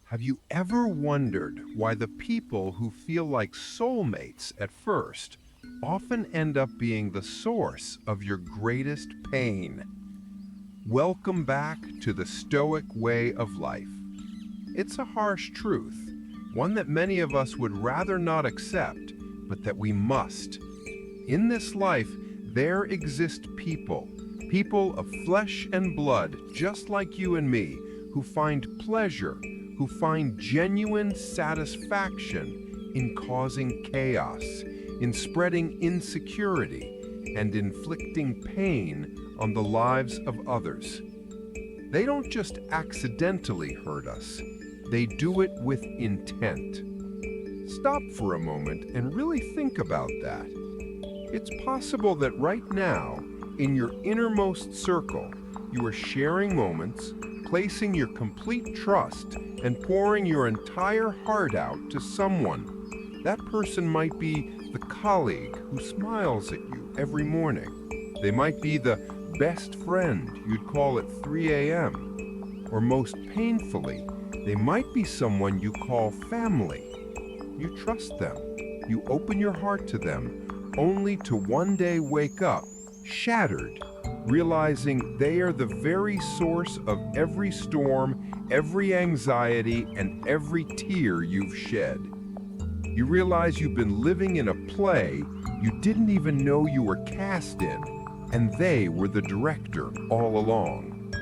Have you ever wondered why the people who feel like soulmates at first often end up being the source of your greatest pain? Welcome back to the Stoic way of life. It's a harsh truth, one that many of us would rather not accept, but that we must. In this life, there exist people of flesh and blood, just like you and me, who find pleasure, who find genuine satisfaction in causing chaos, in spreading insecurity, and inflicting pain on the lives of others. They don't just accidentally hurt us, they do it with intent. Stop for a moment and really think about that. It's possible that right now, in your innermost circle, you are sharing moments, placing your complete trust, and pouring your entire heart out to someone. That person might be the colleague who smiles at you every morning. They might be the best friend you'd call at 3 a.m. Or most painfully, they might be someone you call family. You trust them. You open your heart to them, only to one day wake up shattered, realizing they are the very source of every storm, every anxiety, and every tear you've shed. You realize you've been living in a play you didn't even know you were cast in, and they were the director all along.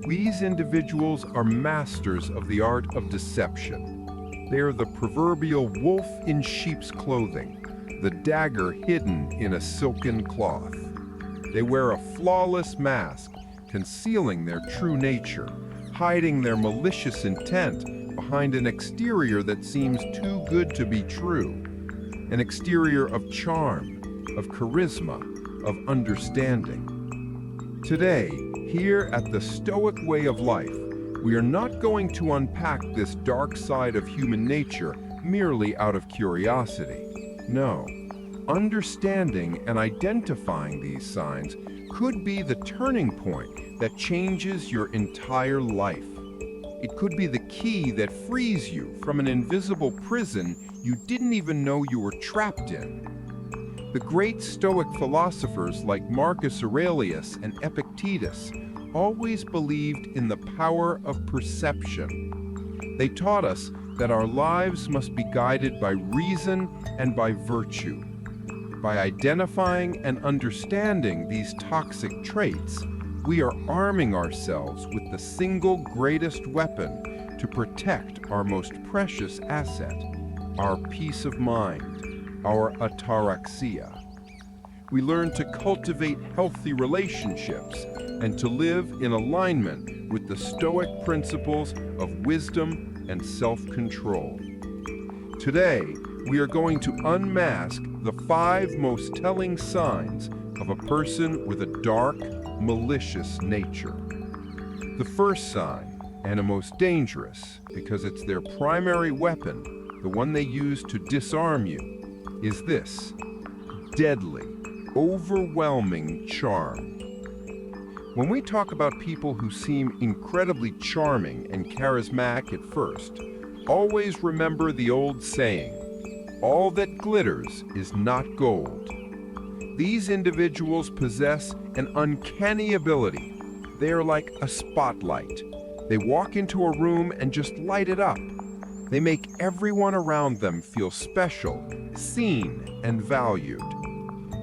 These individuals are masters of the art of deception. They are the proverbial wolf in sheep's clothing, the dagger hidden in a silken cloth. They wear a flawless mask, concealing their true nature, hiding their malicious intent behind an exterior that seems too good to be true. An exterior of charm, of charisma, of understanding. Today, here at the Stoic way of life, we are not going to unpack this dark side of human nature merely out of curiosity. No. Understanding and identifying these signs could be the turning point that changes your entire life. It could be the key that frees you from an invisible prison you didn't even know you were trapped in. The great Stoic philosophers like Marcus Aurelius and Epictetus always believed in the power of perception. They taught us that our lives must be guided by reason and by virtue. By identifying and understanding these toxic traits, we are arming ourselves with the single greatest weapon to protect our most precious asset, our peace of mind, our ataraxia. We learn to cultivate healthy relationships and to live in alignment with the Stoic principles of wisdom and self-control. Today, we are going to unmask the 5 most telling signs of a person with a dark, malicious nature. The first sign, and a most dangerous, because it's their primary weapon, the one they use to disarm you, is this: deadly, overwhelming charm. When we talk about people who seem incredibly charming and charismatic at first, always remember the old saying, all that glitters is not gold. These individuals possess an uncanny ability. They are like a spotlight. They walk into a room and just light it up. They make everyone around them feel special, seen, and valued.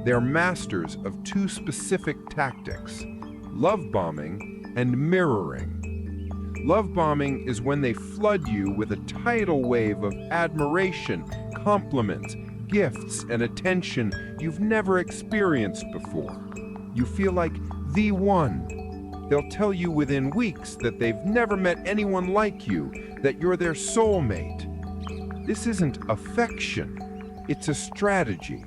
They're masters of 2 specific tactics: love bombing and mirroring. Love bombing is when they flood you with a tidal wave of admiration, compliments, gifts, and attention you've never experienced before. You feel like the one. They'll tell you within weeks that they've never met anyone like you, that you're their soulmate. This isn't affection, it's a strategy.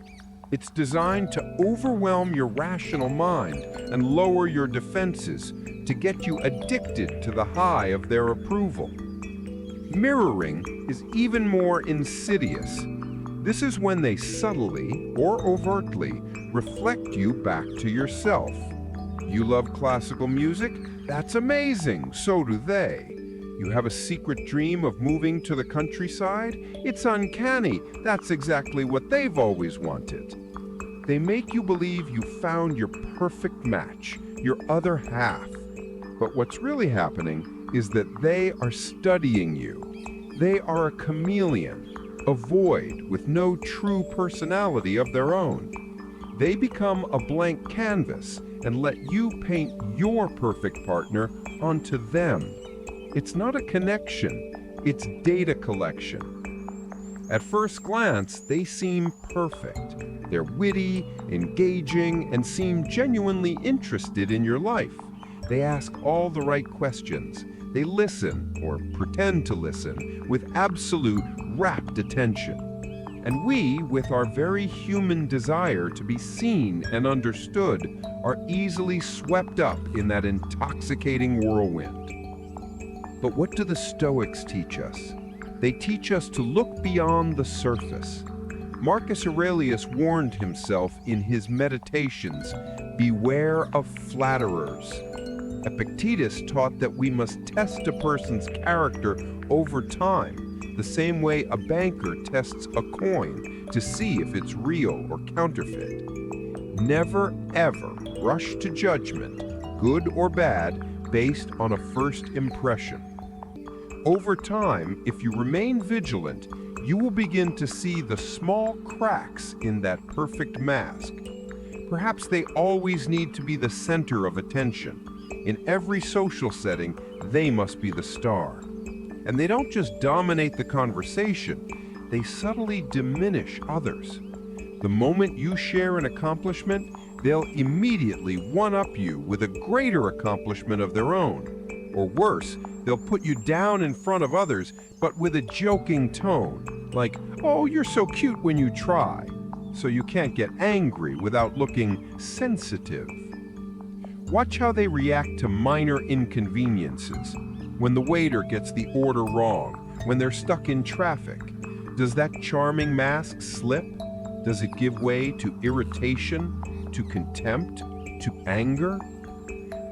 It's designed to overwhelm your rational mind and lower your defenses to get you addicted to the high of their approval. Mirroring is even more insidious. This is when they subtly or overtly reflect you back to yourself. You love classical music? That's amazing, so do they. You have a secret dream of moving to the countryside? It's uncanny. That's exactly what they've always wanted. They make you believe you found your perfect match, your other half. But what's really happening is that they are studying you. They are a chameleon, a void with no true personality of their own. They become a blank canvas and let you paint your perfect partner onto them. It's not a connection, it's data collection. At first glance, they seem perfect. They're witty, engaging, and seem genuinely interested in your life. They ask all the right questions. They listen, or pretend to listen, with absolute rapt attention. And we, with our very human desire to be seen and understood, are easily swept up in that intoxicating whirlwind. But what do the Stoics teach us? They teach us to look beyond the surface. Marcus Aurelius warned himself in his Meditations, "Beware of flatterers." Epictetus taught that we must test a person's character over time, the same way a banker tests a coin to see if it's real or counterfeit. Never, ever rush to judgment, good or bad, based on a first impression. Over time, if you remain vigilant, you will begin to see the small cracks in that perfect mask. Perhaps they always need to be the center of attention. In every social setting, they must be the star. And they don't just dominate the conversation, they subtly diminish others. The moment you share an accomplishment, they'll immediately one-up you with a greater accomplishment of their own. Or worse, they'll put you down in front of others, but with a joking tone, like, "Oh, you're so cute when you try," so you can't get angry without looking sensitive. Watch how they react to minor inconveniences. When the waiter gets the order wrong, when they're stuck in traffic, does that charming mask slip? Does it give way to irritation, to contempt, to anger?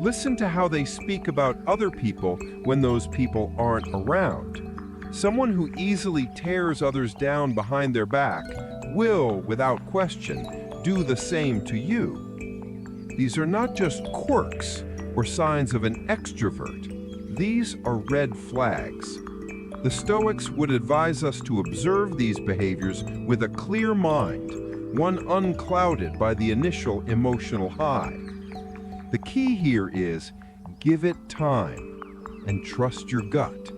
Listen to how they speak about other people when those people aren't around. Someone who easily tears others down behind their back will, without question, do the same to you. These are not just quirks or signs of an extrovert. These are red flags. The Stoics would advise us to observe these behaviors with a clear mind, one unclouded by the initial emotional high. The key here is, give it time and trust your gut.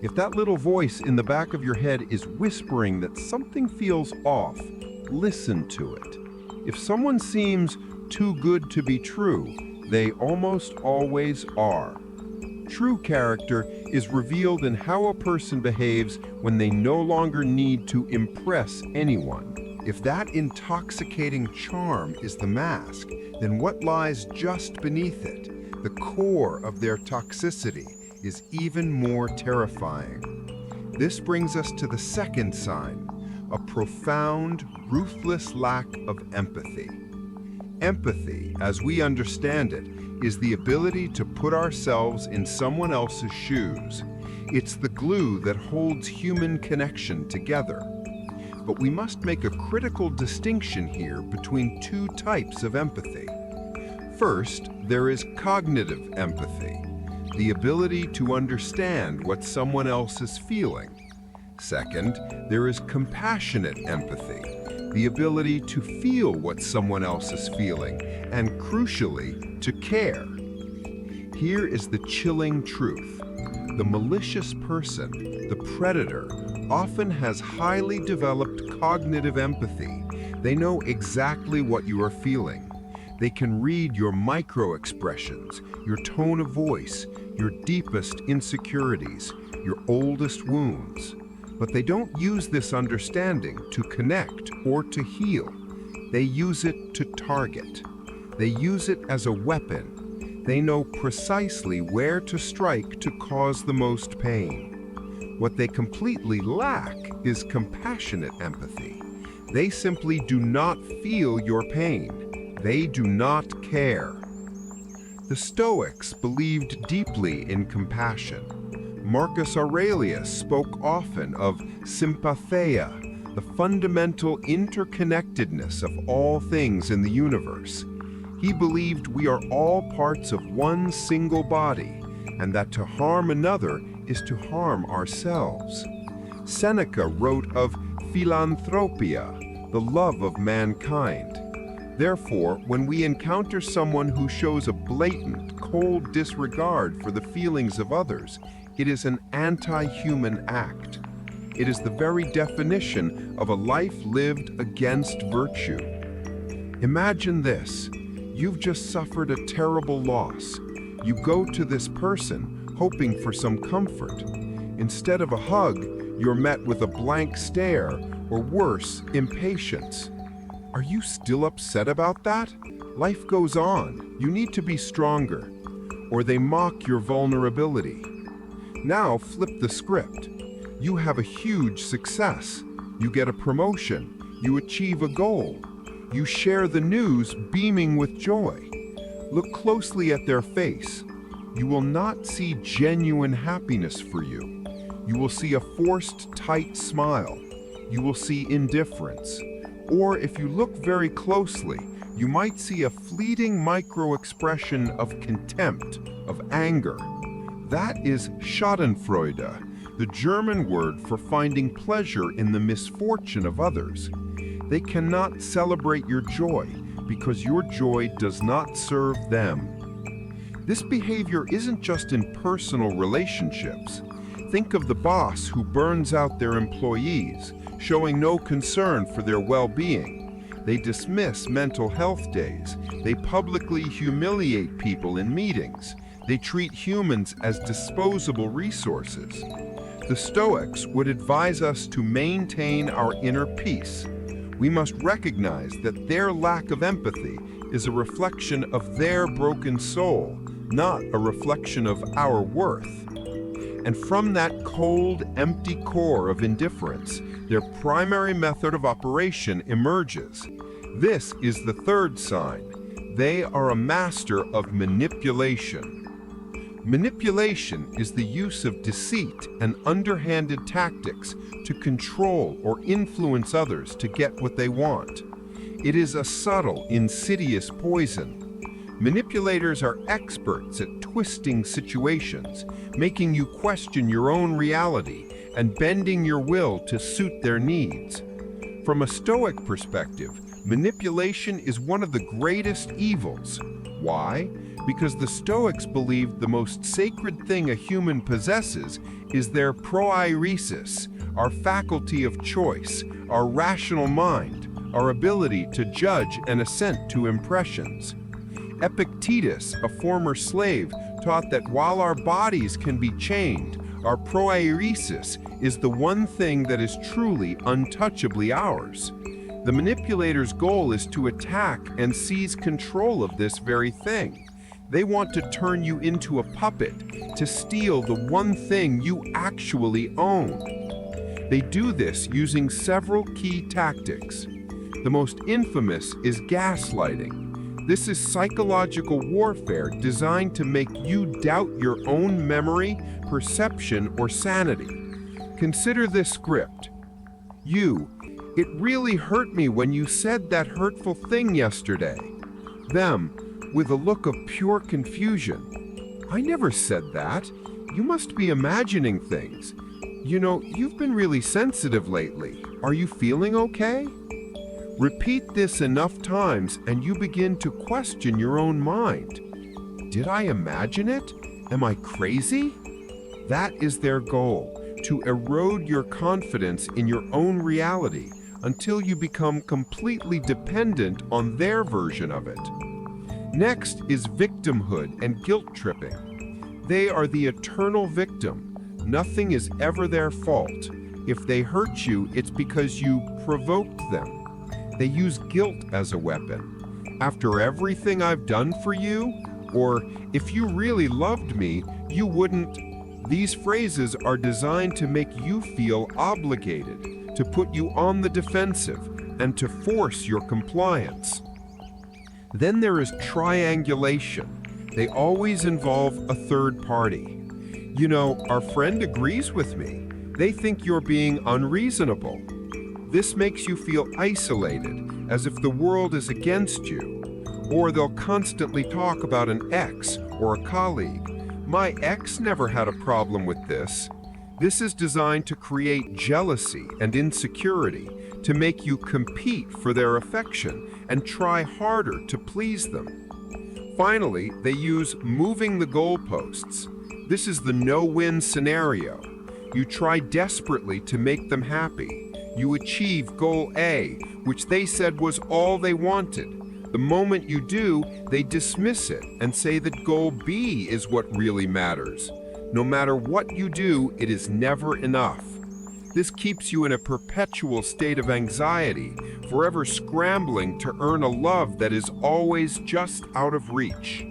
If that little voice in the back of your head is whispering that something feels off, listen to it. If someone seems too good to be true, they almost always are. True character is revealed in how a person behaves when they no longer need to impress anyone. If that intoxicating charm is the mask, then what lies just beneath it, the core of their toxicity, is even more terrifying. This brings us to the second sign, a profound, ruthless lack of empathy. Empathy, as we understand it, is the ability to put ourselves in someone else's shoes. It's the glue that holds human connection together. But we must make a critical distinction here between two types of empathy. First, there is cognitive empathy, the ability to understand what someone else is feeling. Second, there is compassionate empathy, the ability to feel what someone else is feeling, and crucially, to care. Here is the chilling truth. The malicious person, the predator, often has highly developed cognitive empathy. They know exactly what you are feeling. They can read your micro-expressions, your tone of voice, your deepest insecurities, your oldest wounds. But they don't use this understanding to connect or to heal. They use it to target. They use it as a weapon. They know precisely where to strike to cause the most pain. What they completely lack is compassionate empathy. They simply do not feel your pain. They do not care. The Stoics believed deeply in compassion. Marcus Aurelius spoke often of sympatheia, the fundamental interconnectedness of all things in the universe. He believed we are all parts of one single body, and that to harm another is to harm ourselves. Seneca wrote of philanthropia, the love of mankind. Therefore, when we encounter someone who shows a blatant, cold disregard for the feelings of others, it is an anti-human act. It is the very definition of a life lived against virtue. Imagine this. You've just suffered a terrible loss. You go to this person, hoping for some comfort. Instead of a hug, you're met with a blank stare, or worse, impatience. Are you still upset about that? Life goes on. You need to be stronger. Or they mock your vulnerability. Now flip the script. You have a huge success. You get a promotion. You achieve a goal. You share the news, beaming with joy. Look closely at their face. You will not see genuine happiness for you. You will see a forced, tight smile. You will see indifference. Or if you look very closely, you might see a fleeting micro-expression of contempt, of anger. That is Schadenfreude, the German word for finding pleasure in the misfortune of others. They cannot celebrate your joy because your joy does not serve them. This behavior isn't just in personal relationships. Think of the boss who burns out their employees, showing no concern for their well-being. They dismiss mental health days. They publicly humiliate people in meetings. They treat humans as disposable resources. The Stoics would advise us to maintain our inner peace. We must recognize that their lack of empathy is a reflection of their broken soul, not a reflection of our worth. And from that cold, empty core of indifference, their primary method of operation emerges. This is the third sign. They are a master of manipulation. Manipulation is the use of deceit and underhanded tactics to control or influence others to get what they want. It is a subtle, insidious poison. Manipulators are experts at twisting situations, making you question your own reality and bending your will to suit their needs. From a Stoic perspective, manipulation is one of the greatest evils. Why? Because the Stoics believed the most sacred thing a human possesses is their proairesis, our faculty of choice, our rational mind, our ability to judge and assent to impressions. Epictetus, a former slave, taught that while our bodies can be chained, our proairesis is the one thing that is truly untouchably ours. The manipulator's goal is to attack and seize control of this very thing. They want to turn you into a puppet, to steal the one thing you actually own. They do this using several key tactics. The most infamous is gaslighting. This is psychological warfare designed to make you doubt your own memory, perception, or sanity. Consider this script. It really hurt me when you said that hurtful thing yesterday. Them, with a look of pure confusion. I never said that. You must be imagining things. You know, you've been really sensitive lately. Are you feeling okay? Repeat this enough times and you begin to question your own mind. Did I imagine it? Am I crazy? That is their goal, to erode your confidence in your own reality until you become completely dependent on their version of it. Next is victimhood and guilt tripping. They are the eternal victim. Nothing is ever their fault. If they hurt you, it's because you provoked them. They use guilt as a weapon. After everything I've done for you, or if you really loved me, you wouldn't. These phrases are designed to make you feel obligated, to put you on the defensive, and to force your compliance. Then there is triangulation. They always involve a third party. Our friend agrees with me. They think you're being unreasonable. This makes you feel isolated, as if the world is against you. Or they'll constantly talk about an ex or a colleague. My ex never had a problem with this. This is designed to create jealousy and insecurity, to make you compete for their affection and try harder to please them. Finally, they use moving the goalposts. This is the no-win scenario. You try desperately to make them happy. You achieve goal A, which they said was all they wanted. The moment you do, they dismiss it and say that goal B is what really matters. No matter what you do, it is never enough. This keeps you in a perpetual state of anxiety, forever scrambling to earn a love that is always just out of reach.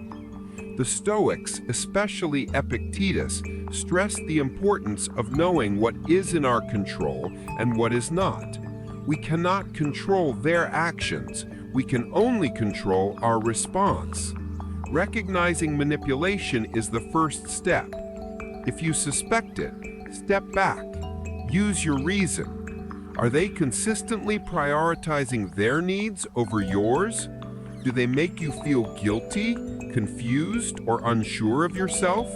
The Stoics, especially Epictetus, stressed the importance of knowing what is in our control and what is not. We cannot control their actions. We can only control our response. Recognizing manipulation is the first step. If you suspect it, step back. Use your reason. Are they consistently prioritizing their needs over yours? Do they make you feel guilty, confused, or unsure of yourself?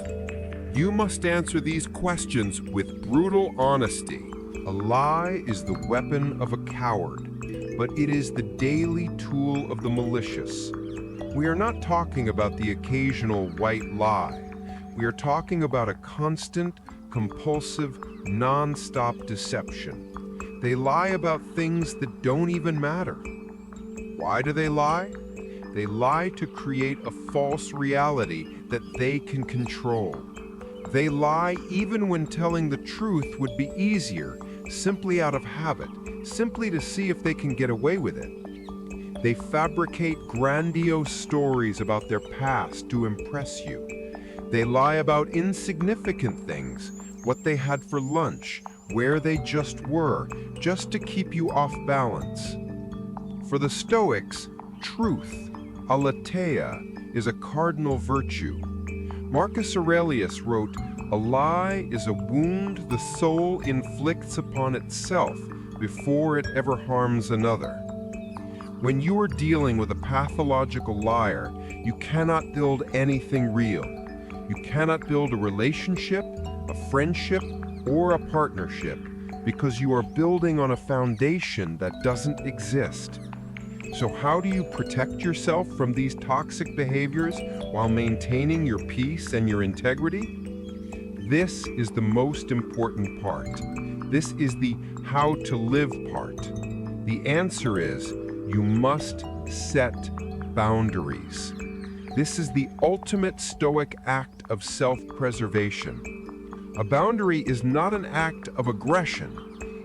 You must answer these questions with brutal honesty. A lie is the weapon of a coward, but it is the daily tool of the malicious. We are not talking about the occasional white lie. We are talking about a constant, compulsive, non-stop deception. They lie about things that don't even matter. Why do they lie? They lie to create a false reality that they can control. They lie even when telling the truth would be easier, simply out of habit, simply to see if they can get away with it. They fabricate grandiose stories about their past to impress you. They lie about insignificant things, what they had for lunch, where they just were, just to keep you off balance. For the Stoics, truth, aletheia, is a cardinal virtue. Marcus Aurelius wrote, "A lie is a wound the soul inflicts upon itself before it ever harms another." When you are dealing with a pathological liar, you cannot build anything real. You cannot build a relationship, a friendship, or a partnership because you are building on a foundation that doesn't exist. So how do you protect yourself from these toxic behaviors while maintaining your peace and your integrity? This is the most important part. This is the how to live part. The answer is you must set boundaries. This is the ultimate Stoic act of self-preservation. A boundary is not an act of aggression.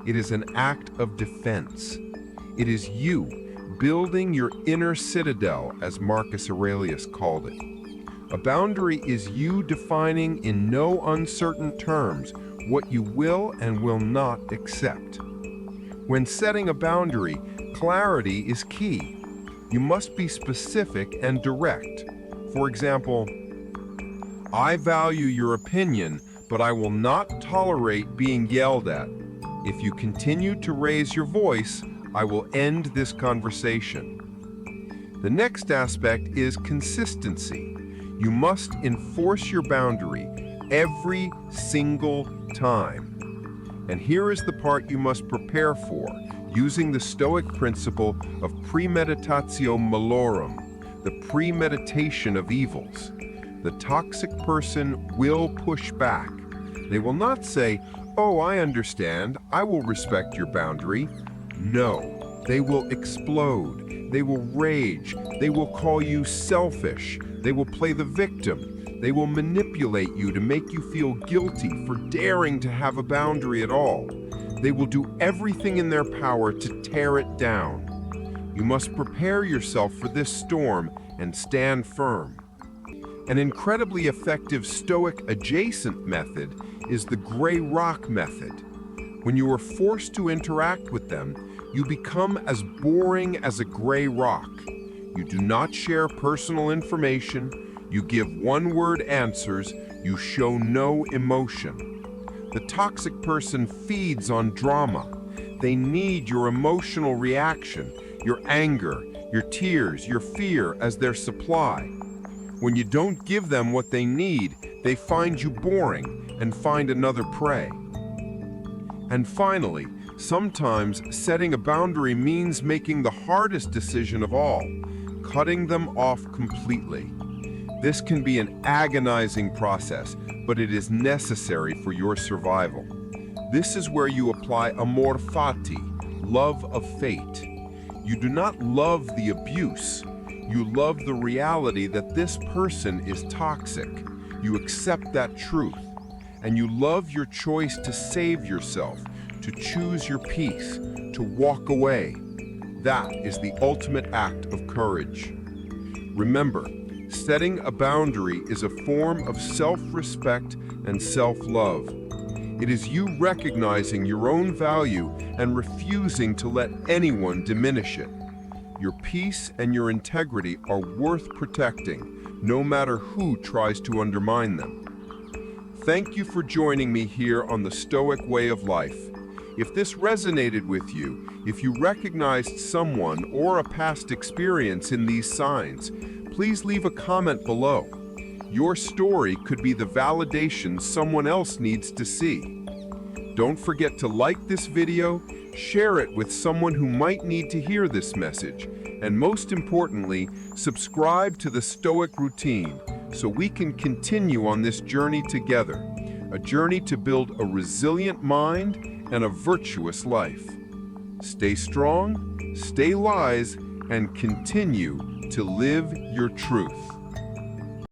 It is an act of defense. It is you building your inner citadel, as Marcus Aurelius called it. A boundary is you defining in no uncertain terms what you will and will not accept. When setting a boundary, clarity is key. You must be specific and direct. For example, I value your opinion, but I will not tolerate being yelled at. If you continue to raise your voice, I will end this conversation. The next aspect is consistency. You must enforce your boundary every single time. And here is the part you must prepare for, using the Stoic principle of premeditatio malorum, the premeditation of evils. The toxic person will push back. They will not say, "Oh, I understand, I will respect your boundary." No, they will explode. They will rage. They will call you selfish. They will play the victim. They will manipulate you to make you feel guilty for daring to have a boundary at all. They will do everything in their power to tear it down. You must prepare yourself for this storm and stand firm. An incredibly effective Stoic adjacent method is the gray rock method. When you are forced to interact with them, you become as boring as a gray rock. You do not share personal information. You give one-word answers. You show no emotion. The toxic person feeds on drama. They need your emotional reaction, your anger, your tears, your fear as their supply. When you don't give them what they need, they find you boring and find another prey. And finally, sometimes setting a boundary means making the hardest decision of all, cutting them off completely. This can be an agonizing process, but it is necessary for your survival. This is where you apply amor fati, love of fate. You do not love the abuse. You love the reality that this person is toxic. You accept that truth, and you love your choice to save yourself, to choose your peace, to walk away. That is the ultimate act of courage. Remember, setting a boundary is a form of self-respect and self-love. It is you recognizing your own value and refusing to let anyone diminish it. Your peace and your integrity are worth protecting, no matter who tries to undermine them. Thank you for joining me here on the Stoic Way of Life. If this resonated with you, if you recognized someone or a past experience in these signs, please leave a comment below. Your story could be the validation someone else needs to see. Don't forget to like this video, share it with someone who might need to hear this message, and most importantly, subscribe to the Stoic Routine so we can continue on this journey together, a journey to build a resilient mind and a virtuous life. Stay strong, stay wise, and continue to live your truth.